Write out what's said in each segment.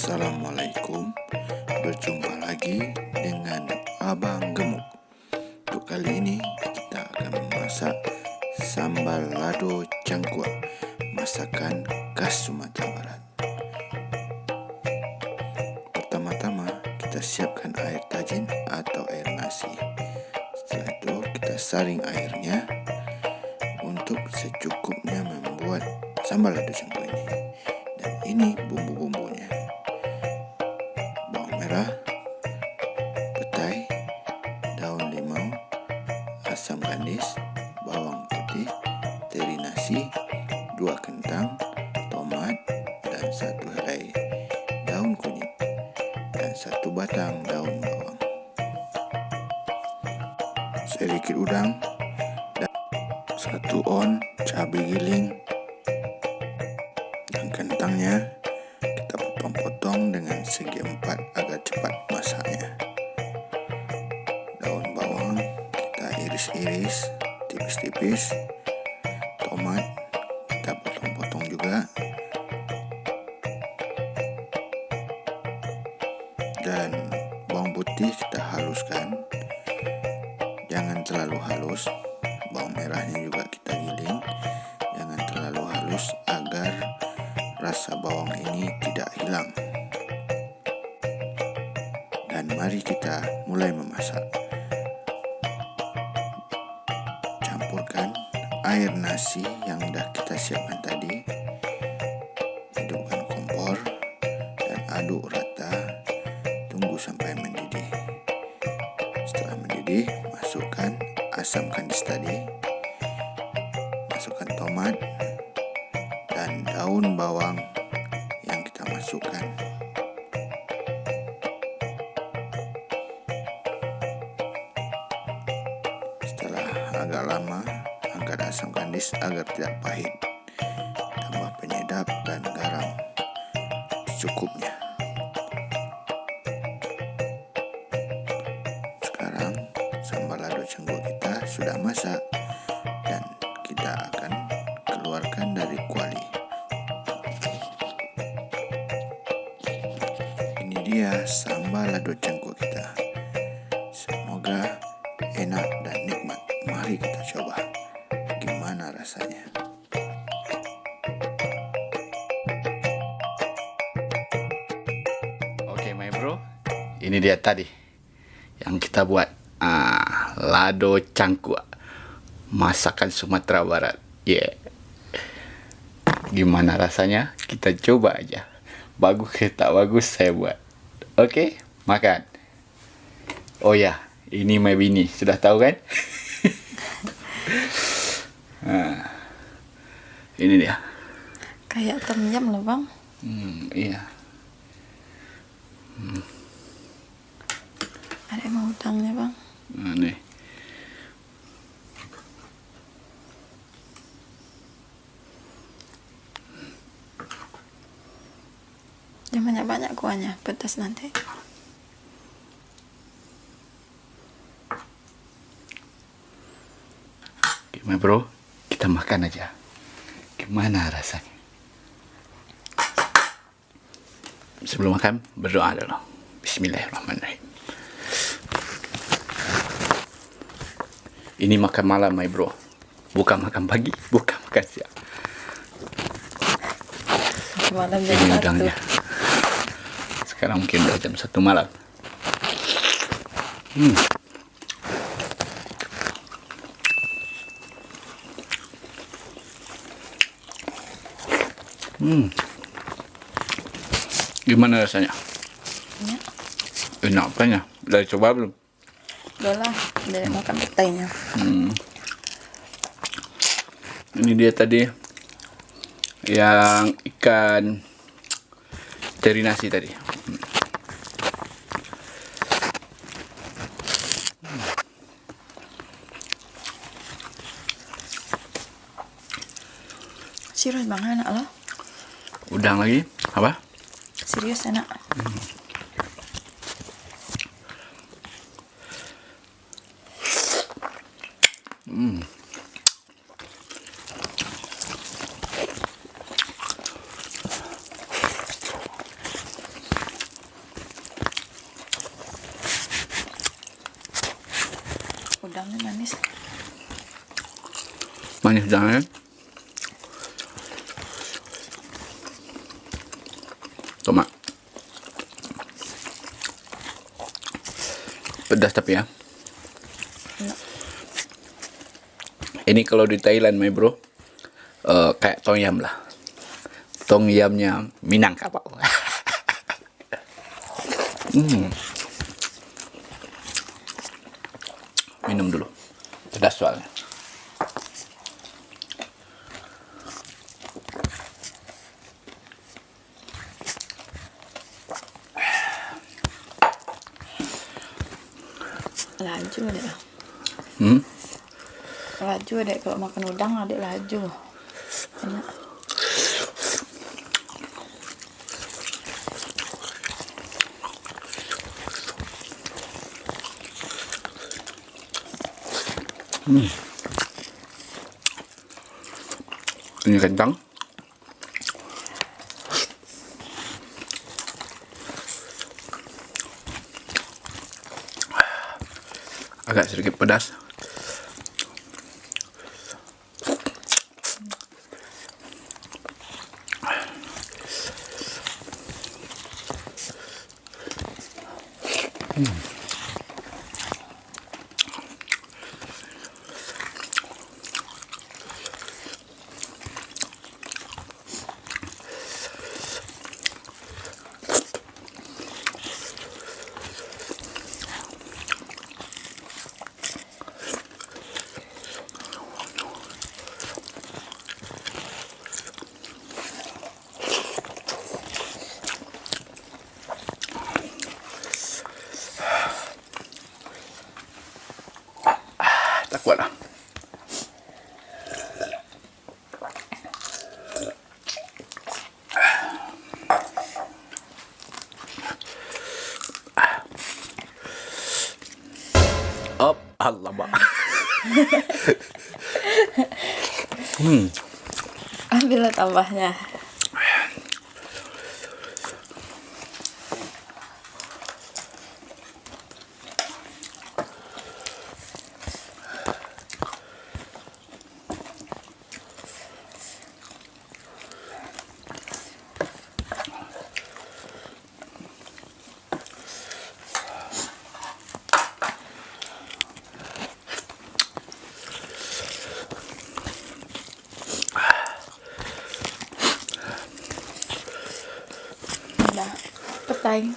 Assalamualaikum. Berjumpa lagi dengan Abang Gemuk. Untuk kali ini kita akan memasak sambal lado cangkuak, masakan khas Sumatera Barat. Pertama-tama kita siapkan air tajin atau air nasi. Setelah itu kita saring airnya untuk secukupnya membuat sambal lado cangkuak ini. Dan ini bumbu-bumbunya: bawang merah, petai, daun limau, asam kandis, bawang putih, teri nasi, 2 kentang, tomat, dan 1 helai daun kunyit, dan 1 batang daun bawang, sedikit udang, dan 1 on cabai giling. Dan kentangnya kita potong-potong dengan segi 4 agar cepat masaknya. Daun bawang kita iris-iris tipis-tipis. Tomat kita potong-potong juga. Dan bawang putih kita haluskan, jangan terlalu halus. Bawang merahnya juga kita giling, jangan terlalu halus agar rasa bawang ini tidak hilang. Dan mari kita mulai memasak. Campurkan air nasi yang sudah kita siapkan tadi, hidupkan kompor dan aduk rata, tunggu sampai mendidih. Setelah mendidih, masukkan asam kandis tadi, masukkan tomat dan daun bawang yang kita masukkan. Setelah agak lama, angkat asam kandis agar tidak pahit. Tambah penyedap dan garam secukupnya. Sekarang sambal lado cangkuak kita sudah masak dan kita akan keluarkan dari kuali. Ini dia sambal lado cangkuak kita. Semoga enak dan nikmat. Mari kita coba. Gimana rasanya? Oke, my bro, ini dia tadi yang kita buat, lado cangkuak, masakan Sumatera Barat. Gimana rasanya? Kita coba aja. Bagus ke tak bagus saya buat. Oke, makan. Oh ya, ini my bini, sudah tahu kan? Ini dia. Kayak tom yum loh bang. Iya. Ada emang udangnya bang. Nih. Jangan banyak-banyak kuahnya, pedas nanti. Gimana bro? Kita makan aja. Gimana rasanya? Sebelum makan, berdoa dulu. Bismillahirrahmanirrahim. Ini makan malam, my bro. Bukan makan pagi, bukan makan siang. Malam Ini jam udangnya. 1. Sekarang mungkin udah jam 1 malam. Gimana rasanya? Ya, Enak apanya? Udah coba belum? udah lah, udah makan petainya. Ini dia tadi yang ikan teri nasi tadi. Serius bang, enak loh. Udang lagi? Apa? Serius enak. udangnya manis. Manis udangnya. Tomat. Pedas tapi ya. Ini kalau di Thailand, my bro, kayak tom yum lah. Tom yumnya Minangkabau. Minum dulu. Pedas soalnya. Laju deh. Hmm? Laju deh kalau makan udang adek laju. Enak. Ini kentang. Agak sedikit pedas. Tak kuat lah. Op, Allah bak. Ambillah tambahnya. Udah petai.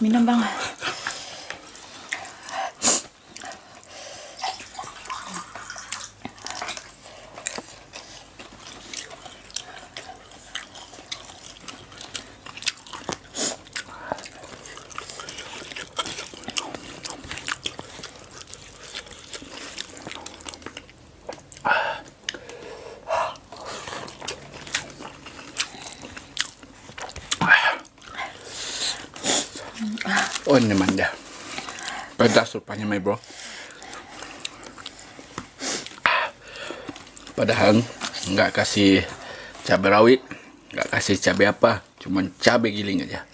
Minum bang. Oh, ini manda. Pedas rupanya, my bro. Padahal nggak kasih cabai rawit, nggak kasih cabai apa, cuman cabai giling aja.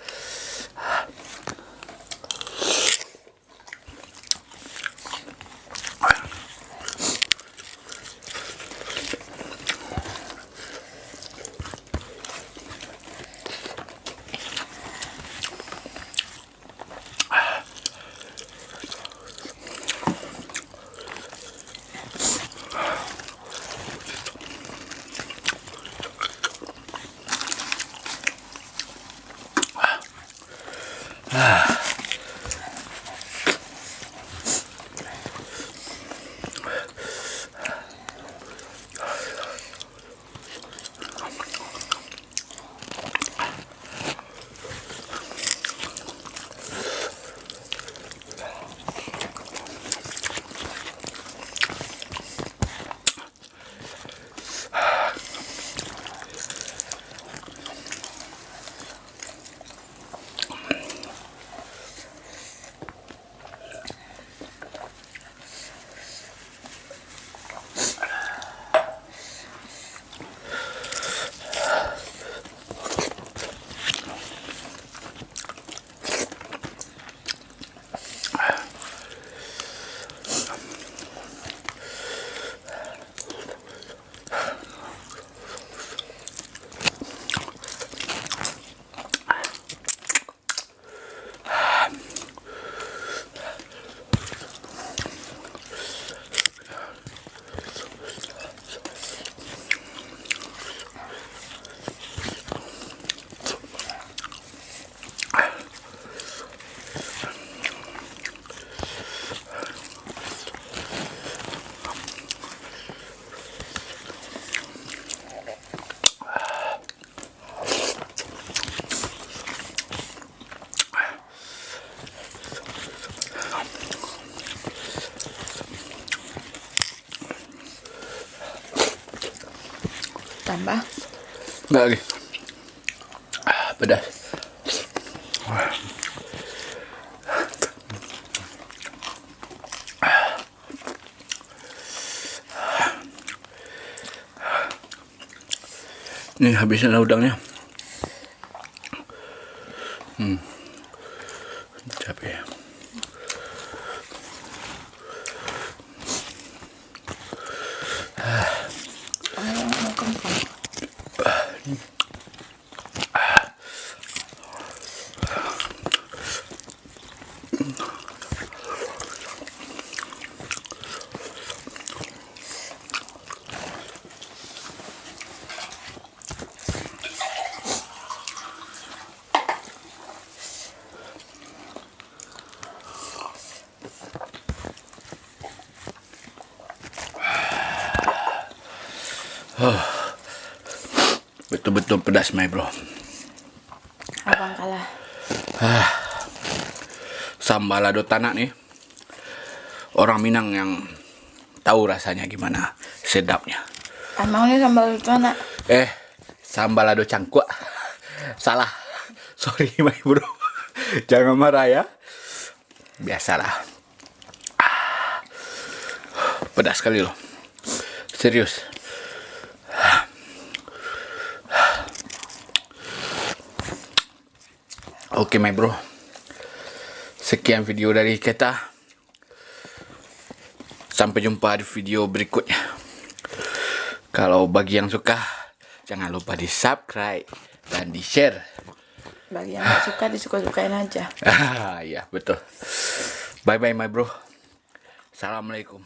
Tambah. Enggak lagi. Pedas. Nih habisin lah udangnya. Capek. Mau kempang. Betul-betul pedas, my bro. Abang kalah. Sambal lado tanak nih. Orang Minang yang tahu rasanya gimana sedapnya. Emangnya sambal itu anak. Sambal lado cangkuk. Salah. Sorry, my bro. Jangan marah ya. Biasalah. Pedas sekali loh. Serius. Oke, my bro. Sekian video dari kita. Sampai jumpa di video berikutnya. Kalau bagi yang suka, jangan lupa di subscribe dan di share. Bagi yang gak suka, disuka-sukain aja. Ya betul. Bye bye, my bro. Assalamualaikum.